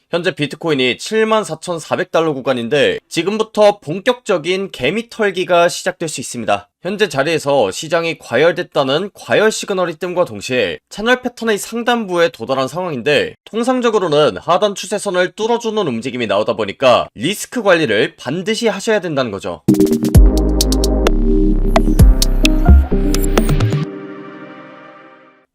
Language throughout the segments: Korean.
현재 비트코인이 74,400달러 구간인데 지금부터 본격적인 개미 털기가 시작될 수 있습니다. 현재 자리에서 시장이 과열됐다는 과열 시그널이 뜸과 동시에 채널 패턴의 상단부에 도달한 상황인데, 통상적으로는 하단 추세선을 뚫어주는 움직임이 나오다 보니까 리스크 관리를 반드시 하셔야 된다는 거죠.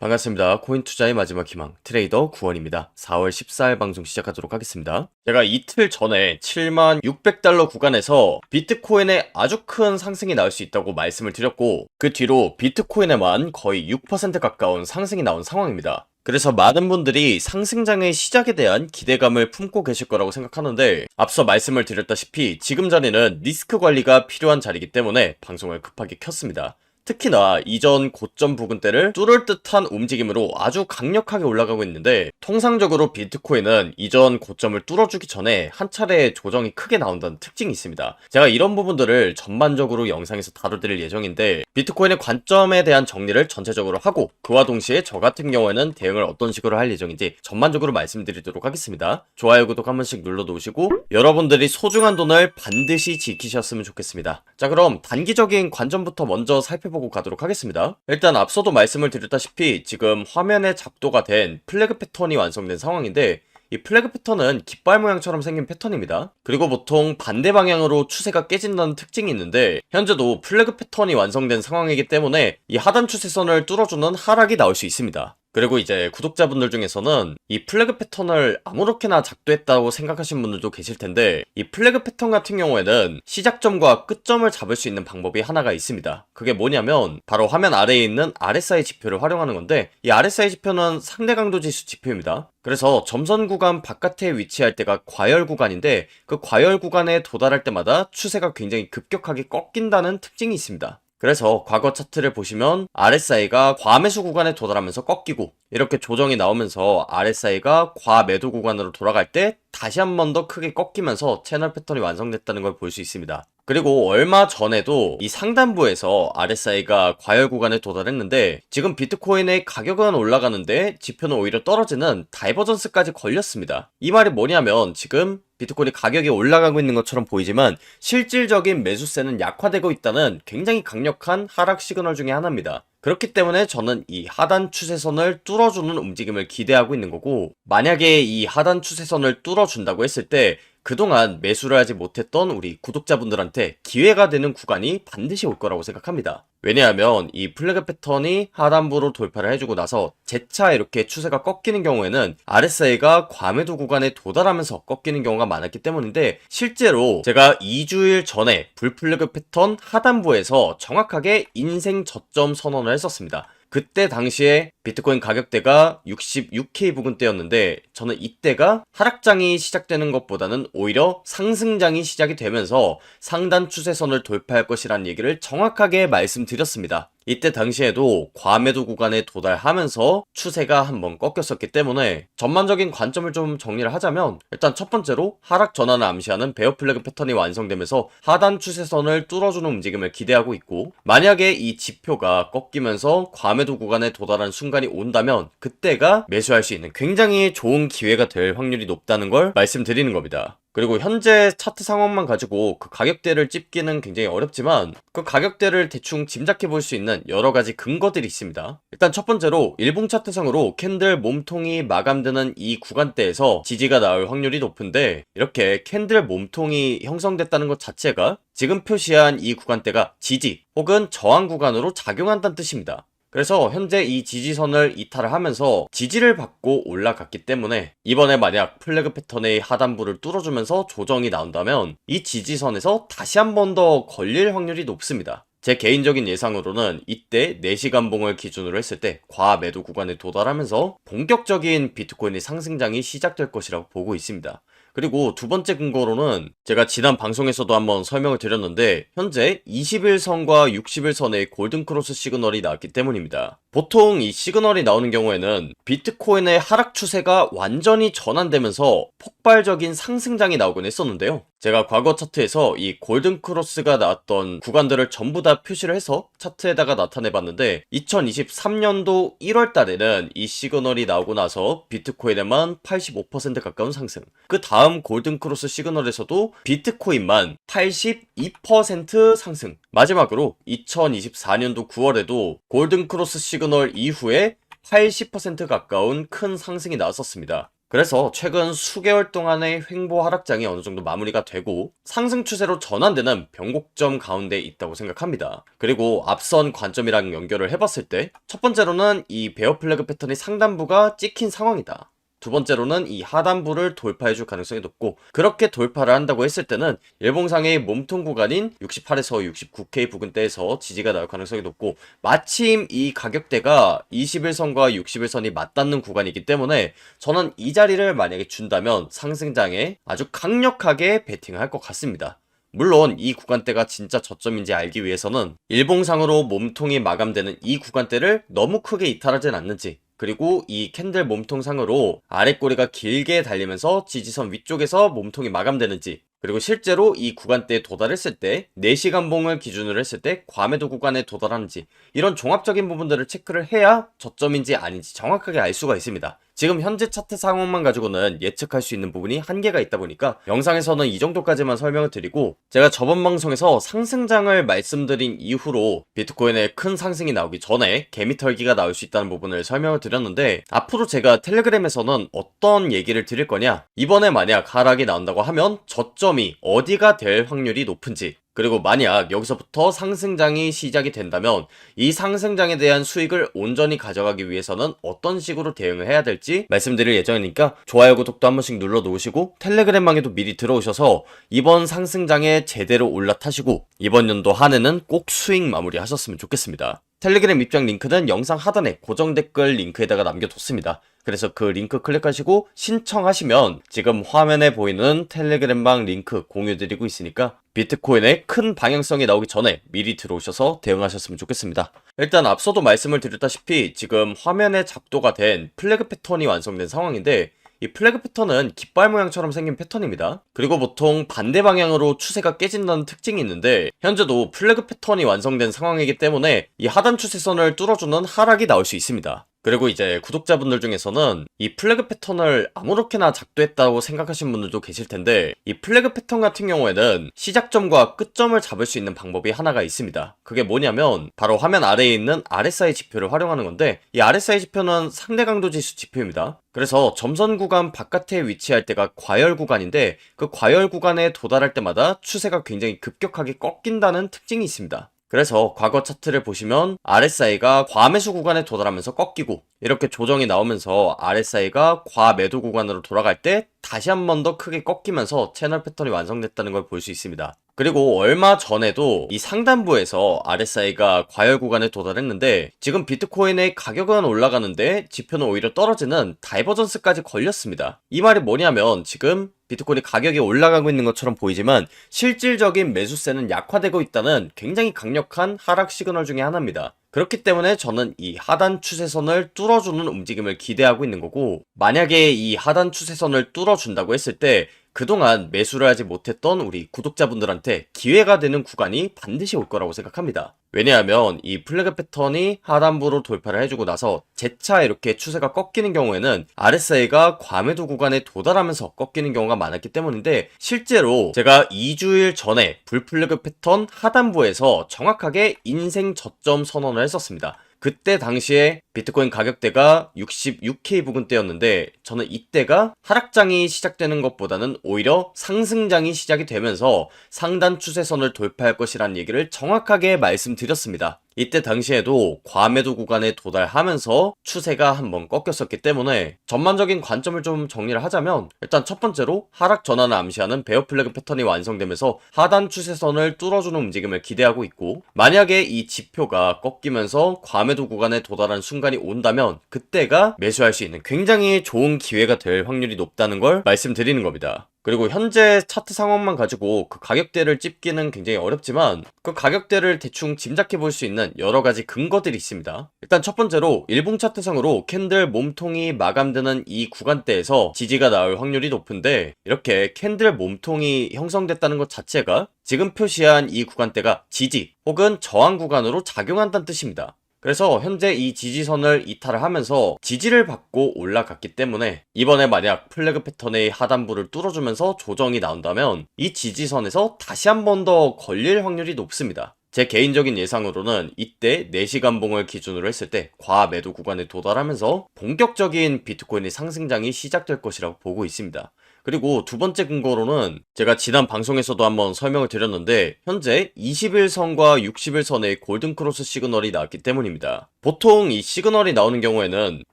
반갑습니다. 코인 투자의 마지막 희망 트레이더 구원입니다. 4월 14일 방송 시작하도록 하겠습니다. 제가 이틀 전에 76,600달러 구간에서 비트코인에 아주 큰 상승이 나올 수 있다고 말씀을 드렸고, 그 뒤로 비트코인에만 거의 6% 가까운 상승이 나온 상황입니다. 그래서 많은 분들이 상승장의 시작에 대한 기대감을 품고 계실 거라고 생각하는데, 앞서 말씀을 드렸다시피 지금 자리는 리스크 관리가 필요한 자리이기 때문에 방송을 급하게 켰습니다. 특히나 이전 고점 부근대를 뚫을 듯한 움직임으로 아주 강력하게 올라가고 있는데, 통상적으로 비트코인은 이전 고점을 뚫어주기 전에 한 차례 조정이 크게 나온다는 특징이 있습니다. 제가 이런 부분들을 전반적으로 영상에서 다뤄드릴 예정인데, 비트코인의 관점에 대한 정리를 전체적으로 하고, 그와 동시에 저 같은 경우에는 대응을 어떤 식으로 할 예정인지 전반적으로 말씀드리도록 하겠습니다. 좋아요, 구독 한 번씩 눌러놓으시고 여러분들이 소중한 돈을 반드시 지키셨으면 좋겠습니다. 자, 그럼 단기적인 관점부터 먼저 살펴보고 가도록 하겠습니다. 일단 앞서도 말씀을 드렸다시피 지금 화면에 작도가 된 플래그 패턴이 완성된 상황인데, 이 플래그 패턴은 깃발 모양처럼 생긴 패턴입니다. 그리고 보통 반대 방향으로 추세가 깨진다는 특징이 있는데, 현재도 플래그 패턴이 완성된 상황이기 때문에 이 하단 추세선을 뚫어주는 하락이 나올 수 있습니다. 그리고 이제 구독자분들 중에서는 이 플래그 패턴을 아무렇게나 작도했다고 생각하시는 분들도 계실 텐데, 이 플래그 패턴 같은 경우에는 시작점과 끝점을 잡을 수 있는 방법이 하나가 있습니다. 그게 뭐냐면 바로 화면 아래에 있는 RSI 지표를 활용하는 건데, 이 RSI 지표는 상대 강도 지수 지표입니다. 그래서 점선 구간 바깥에 위치할 때가 과열 구간인데, 그 과열 구간에 도달할 때마다 추세가 굉장히 급격하게 꺾인다는 특징이 있습니다. 그래서 과거 차트를 보시면 RSI가 과매수 구간에 도달하면서 꺾이고, 이렇게 조정이 나오면서 RSI가 과매도 구간으로 돌아갈 때 다시 한 번 더 크게 꺾이면서 채널 패턴이 완성됐다는 걸 볼 수 있습니다. 그리고 얼마 전에도 이 상단부에서 RSI가 과열 구간에 도달했는데, 지금 비트코인의 가격은 올라가는데 지표는 오히려 떨어지는 다이버전스까지 걸렸습니다. 이 말이 뭐냐면, 지금 비트코인이 가격이 올라가고 있는 것처럼 보이지만 실질적인 매수세는 약화되고 있다는 굉장히 강력한 하락 시그널 중에 하나입니다. 그렇기 때문에 저는 이 하단 추세선을 뚫어주는 움직임을 기대하고 있는 거고, 만약에 이 하단 추세선을 뚫어준다고 했을 때 그동안 매수를 하지 못했던 우리 구독자분들한테 기회가 되는 구간이 반드시 올 거라고 생각합니다. 왜냐하면 이 플래그 패턴이 하단부로 돌파를 해주고 나서 재차 이렇게 추세가 꺾이는 경우에는 RSI가 과매도 구간에 도달하면서 꺾이는 경우가 많았기 때문인데, 실제로 제가 2주일 전에 불플래그 패턴 하단부에서 정확하게 인생 저점 선언을 했었습니다. 그때 당시에 비트코인 가격대가 66K 부근대였는데, 저는 이때가 하락장이 시작되는 것보다는 오히려 상승장이 시작이 되면서 상단 추세선을 돌파할 것이라는 얘기를 정확하게 말씀드렸습니다. 이때 당시에도 과매도 구간에 도달하면서 추세가 한번 꺾였었기 때문에, 전반적인 관점을 좀 정리를 하자면, 일단 첫 번째로 하락 전환을 암시하는 베어 플래그 패턴이 완성되면서 하단 추세선을 뚫어주는 움직임을 기대하고 있고, 만약에 이 지표가 꺾이면서 과매도 구간에 도달한 순간이 온다면 그때가 매수할 수 있는 굉장히 좋은 기회가 될 확률이 높다는 걸 말씀드리는 겁니다. 그리고 현재 차트 상황만 가지고 그 가격대를 찝기는 굉장히 어렵지만, 그 가격대를 대충 짐작해 볼 수 있는 여러 가지 근거들이 있습니다. 일단 첫 번째로 일봉 차트상으로 캔들 몸통이 마감되는 이 구간대에서 지지가 나올 확률이 높은데, 이렇게 캔들 몸통이 형성됐다는 것 자체가 지금 표시한 이 구간대가 지지 혹은 저항 구간으로 작용한다는 뜻입니다. 그래서 현재 이 지지선을 이탈을 하면서 지지를 받고 올라갔기 때문에, 이번에 만약 플래그 패턴의 하단부를 뚫어주면서 조정이 나온다면 이 지지선에서 다시 한 번 더 걸릴 확률이 높습니다. 제 개인적인 예상으로는 이때 4시간 봉을 기준으로 했을 때 과매도 구간에 도달하면서 본격적인 비트코인의 상승장이 시작될 것이라고 보고 있습니다. 그리고 두 번째 근거로는 제가 지난 방송에서도 한번 설명을 드렸는데, 현재 21선과 61선의 골든크로스 시그널이 나왔기 때문입니다. 보통 이 시그널이 나오는 경우에는 비트코인의 하락 추세가 완전히 전환되면서 폭발적인 상승장이 나오곤 했었는데요. 제가 과거 차트에서 이 골든 크로스가 나왔던 구간들을 전부 다 표시를 해서 차트에다가 나타내 봤는데 2023년도 1월 달에는 이 시그널이 나오고 나서 비트코인에만 85% 가까운 상승, 그 다음 골든 크로스 시그널에서도 비트코인만 82% 상승, 마지막으로 2024년도 9월에도 골든 크로스 시그널 이후에 80% 가까운 큰 상승이 나왔었습니다. 그래서 최근 수개월 동안의 횡보 하락장이 어느 정도 마무리가 되고 상승 추세로 전환되는 변곡점 가운데 있다고 생각합니다. 그리고 앞선 관점이랑 연결을 해봤을 때 첫 번째로는 이 베어 플래그 패턴의 상단부가 찍힌 상황이다. 두 번째로는 이 하단부를 돌파해줄 가능성이 높고, 그렇게 돌파를 한다고 했을 때는 일봉상의 몸통 구간인 68에서 69K 부근대에서 지지가 나올 가능성이 높고, 마침 이 가격대가 21선과 61선이 맞닿는 구간이기 때문에 저는 이 자리를 만약에 준다면 상승장에 아주 강력하게 베팅을 할 것 같습니다. 물론 이 구간대가 진짜 저점인지 알기 위해서는 일봉상으로 몸통이 마감되는 이 구간대를 너무 크게 이탈하진 않는지, 그리고 이 캔들 몸통상으로 아랫꼬리가 길게 달리면서 지지선 위쪽에서 몸통이 마감되는지, 그리고 실제로 이 구간대에 도달했을 때 4시간 봉을 기준으로 했을 때 과매도 구간에 도달하는지, 이런 종합적인 부분들을 체크를 해야 저점인지 아닌지 정확하게 알 수가 있습니다. 지금 현재 차트 상황만 가지고는 예측할 수 있는 부분이 한계가 있다 보니까 영상에서는 이 정도까지만 설명을 드리고, 제가 저번 방송에서 상승장을 말씀드린 이후로 비트코인의 큰 상승이 나오기 전에 개미털기가 나올 수 있다는 부분을 설명을 드렸는데, 앞으로 제가 텔레그램에서는 어떤 얘기를 드릴 거냐, 이번에 만약 하락이 나온다고 하면 저점이 어디가 될 확률이 높은지, 그리고 만약 여기서부터 상승장이 시작이 된다면 이 상승장에 대한 수익을 온전히 가져가기 위해서는 어떤 식으로 대응을 해야 될지 말씀드릴 예정이니까 좋아요, 구독도 한 번씩 눌러 놓으시고 텔레그램방에도 미리 들어오셔서 이번 상승장에 제대로 올라타시고 이번 연도 한 해는 꼭 수익 마무리 하셨으면 좋겠습니다. 텔레그램 입장 링크는 영상 하단에 고정 댓글 링크에다가 남겨뒀습니다. 그래서 그 링크 클릭하시고 신청하시면 지금 화면에 보이는 텔레그램방 링크 공유드리고 있으니까 비트코인의 큰 방향성이 나오기 전에 미리 들어오셔서 대응하셨으면 좋겠습니다. 일단 앞서도 말씀을 드렸다시피 지금 화면에 작도가 된 플래그 패턴이 완성된 상황인데, 이 플래그 패턴은 깃발 모양처럼 생긴 패턴입니다. 그리고 보통 반대 방향으로 추세가 깨진다는 특징이 있는데, 현재도 플래그 패턴이 완성된 상황이기 때문에 이 하단 추세선을 뚫어주는 하락이 나올 수 있습니다. 그리고 이제 구독자분들 중에서는 이 플래그 패턴을 아무렇게나 작도했다고 생각하시는 분들도 계실 텐데, 이 플래그 패턴 같은 경우에는 시작점과 끝점을 잡을 수 있는 방법이 하나가 있습니다. 그게 뭐냐면 바로 화면 아래에 있는 RSI 지표를 활용하는 건데, 이 RSI 지표는 상대 강도 지수 지표입니다. 그래서 점선 구간 바깥에 위치할 때가 과열 구간인데, 그 과열 구간에 도달할 때마다 추세가 굉장히 급격하게 꺾인다는 특징이 있습니다. 그래서 과거 차트를 보시면 RSI가 과매수 구간에 도달하면서 꺾이고, 이렇게 조정이 나오면서 RSI가 과매도 구간으로 돌아갈 때 다시 한 번 더 크게 꺾이면서 채널 패턴이 완성됐다는 걸 볼 수 있습니다. 그리고 얼마 전에도 이 상단부에서 RSI가 과열 구간에 도달했는데, 지금 비트코인의 가격은 올라가는데 지표는 오히려 떨어지는 다이버전스까지 걸렸습니다. 이 말이 뭐냐면 지금 비트코인이 가격이 올라가고 있는 것처럼 보이지만 실질적인 매수세는 약화되고 있다는 굉장히 강력한 하락 시그널 중에 하나입니다. 그렇기 때문에 저는 이 하단 추세선을 뚫어주는 움직임을 기대하고 있는 거고, 만약에 이 하단 추세선을 뚫어준다고 했을 때 그동안 매수를 하지 못했던 우리 구독자분들한테 기회가 되는 구간이 반드시 올 거라고 생각합니다. 왜냐하면 이 플래그 패턴이 하단부로 돌파를 해주고 나서 재차 이렇게 추세가 꺾이는 경우에는 RSI가 과매도 구간에 도달하면서 꺾이는 경우가 많았기 때문인데, 실제로 제가 2주일 전에 불플래그 패턴 하단부에서 정확하게 인생 저점 선언을 했었습니다. 그때 당시에 비트코인 가격대가 66K 부근대였는데, 저는 이때가 하락장이 시작되는 것보다는 오히려 상승장이 시작이 되면서 상단 추세선을 돌파할 것이라는 얘기를 정확하게 말씀드렸습니다. 이때 당시에도 과매도 구간에 도달하면서 추세가 한번 꺾였었기 때문에 전반적인 관점을 좀 정리를 하자면, 일단 첫 번째로 하락 전환을 암시하는 베어 플래그 패턴이 완성되면서 하단 추세선을 뚫어주는 움직임을 기대하고 있고, 만약에 이 지표가 꺾이면서 과매도 구간에 도달한 순간이 온다면 그때가 매수할 수 있는 굉장히 좋은 기회가 될 확률이 높다는 걸 말씀드리는 겁니다. 그리고 현재 차트 상황만 가지고 그 가격대를 찝기는 굉장히 어렵지만 그 가격대를 대충 짐작해 볼 수 있는 여러 가지 근거들이 있습니다. 일단 첫 번째로 일봉 차트상으로 캔들 몸통이 마감되는 이 구간대에서 지지가 나올 확률이 높은데, 이렇게 캔들 몸통이 형성됐다는 것 자체가 지금 표시한 이 구간대가 지지 혹은 저항 구간으로 작용한다는 뜻입니다. 그래서 현재 이 지지선을 이탈을 하면서 지지를 받고 올라갔기 때문에 이번에 만약 플래그 패턴의 하단부를 뚫어주면서 조정이 나온다면 이 지지선에서 다시 한 번 더 걸릴 확률이 높습니다. 제 개인적인 예상으로는 이때 4시간 봉을 기준으로 했을 때 과매도 구간에 도달하면서 본격적인 비트코인의 상승장이 시작될 것이라고 보고 있습니다. 그리고 두 번째 근거로는 제가 지난 방송에서도 한번 설명을 드렸는데, 현재 21선과 61선의 골든크로스 시그널이 나왔기 때문입니다. 보통 이 시그널이 나오는 경우에는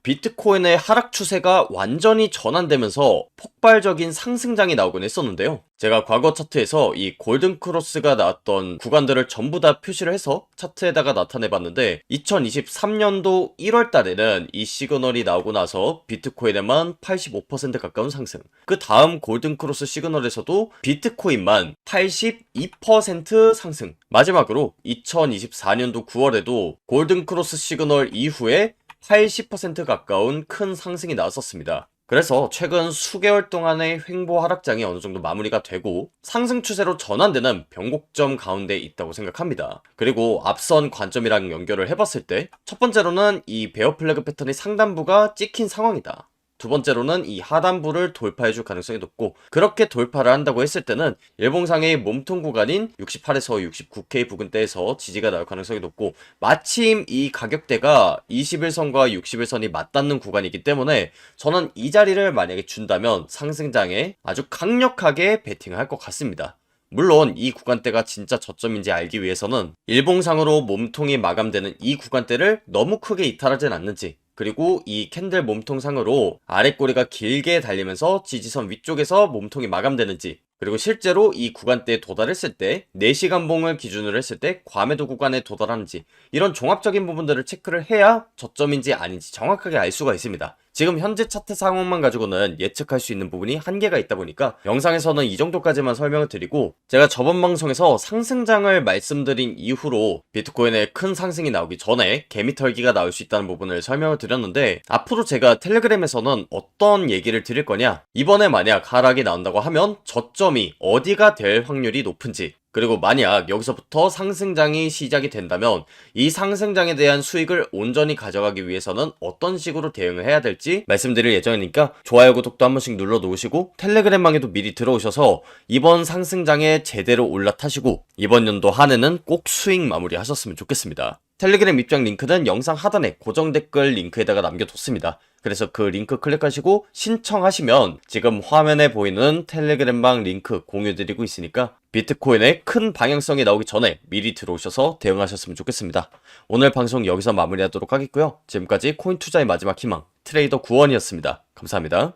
비트코인의 하락 추세가 완전히 전환되면서 폭발적인 상승장이 나오곤 했었는데요. 제가 과거 차트에서 이 골든크로스가 나왔던 구간들을 전부 다 표시를 해서 차트에다가 나타내봤는데, 2023년도 1월 달에는 이 시그널이 나오고 나서 비트코인에만 85% 가까운 상승, 그 다음 골든크로스 시그널에서도 비트코인만 82% 상승, 마지막으로 2024년도 9월에도 골든크로스 시그널 이후에 80% 가까운 큰 상승이 나왔었습니다. 그래서 최근 수개월 동안의 횡보 하락장이 어느 정도 마무리가 되고 상승 추세로 전환되는 변곡점 가운데 있다고 생각합니다. 그리고 앞선 관점이랑 연결을 해봤을 때 첫 번째로는 이 베어 플래그 패턴의 상단부가 찍힌 상황이다. 두 번째로는 이 하단부를 돌파해줄 가능성이 높고, 그렇게 돌파를 한다고 했을 때는 일봉상의 몸통 구간인 68에서 69K 부근대에서 지지가 나올 가능성이 높고, 마침 이 가격대가 21선과 61선이 맞닿는 구간이기 때문에 저는 이 자리를 만약에 준다면 상승장에 아주 강력하게 베팅을 할 것 같습니다. 물론 이 구간대가 진짜 저점인지 알기 위해서는 일봉상으로 몸통이 마감되는 이 구간대를 너무 크게 이탈하진 않는지, 그리고 이 캔들 몸통상으로 아랫꼬리가 길게 달리면서 지지선 위쪽에서 몸통이 마감되는지, 그리고 실제로 이 구간대에 도달했을 때 4시간 봉을 기준으로 했을 때 과매도 구간에 도달하는지, 이런 종합적인 부분들을 체크를 해야 저점인지 아닌지 정확하게 알 수가 있습니다. 지금 현재 차트 상황만 가지고는 예측할 수 있는 부분이 한계가 있다 보니까 영상에서는 이 정도까지만 설명을 드리고, 제가 저번 방송에서 상승장을 말씀드린 이후로 비트코인의 큰 상승이 나오기 전에 개미털기가 나올 수 있다는 부분을 설명을 드렸는데, 앞으로 제가 텔레그램에서는 어떤 얘기를 드릴 거냐, 이번에 만약 하락이 나온다고 하면 저점이 어디가 될 확률이 높은지, 그리고 만약 여기서부터 상승장이 시작이 된다면 이 상승장에 대한 수익을 온전히 가져가기 위해서는 어떤 식으로 대응을 해야 될지 말씀드릴 예정이니까 좋아요, 구독도 한 번씩 눌러 놓으시고 텔레그램방에도 미리 들어오셔서 이번 상승장에 제대로 올라타시고 이번 연도 한 해는 꼭 수익 마무리 하셨으면 좋겠습니다. 텔레그램 입장 링크는 영상 하단에 고정 댓글 링크에다가 남겨뒀습니다. 그래서 그 링크 클릭하시고 신청하시면 지금 화면에 보이는 텔레그램방 링크 공유드리고 있으니까 비트코인의 큰 방향성이 나오기 전에 미리 들어오셔서 대응하셨으면 좋겠습니다. 오늘 방송 여기서 마무리하도록 하겠고요. 지금까지 코인 투자의 마지막 희망 트레이더 구원이었습니다. 감사합니다.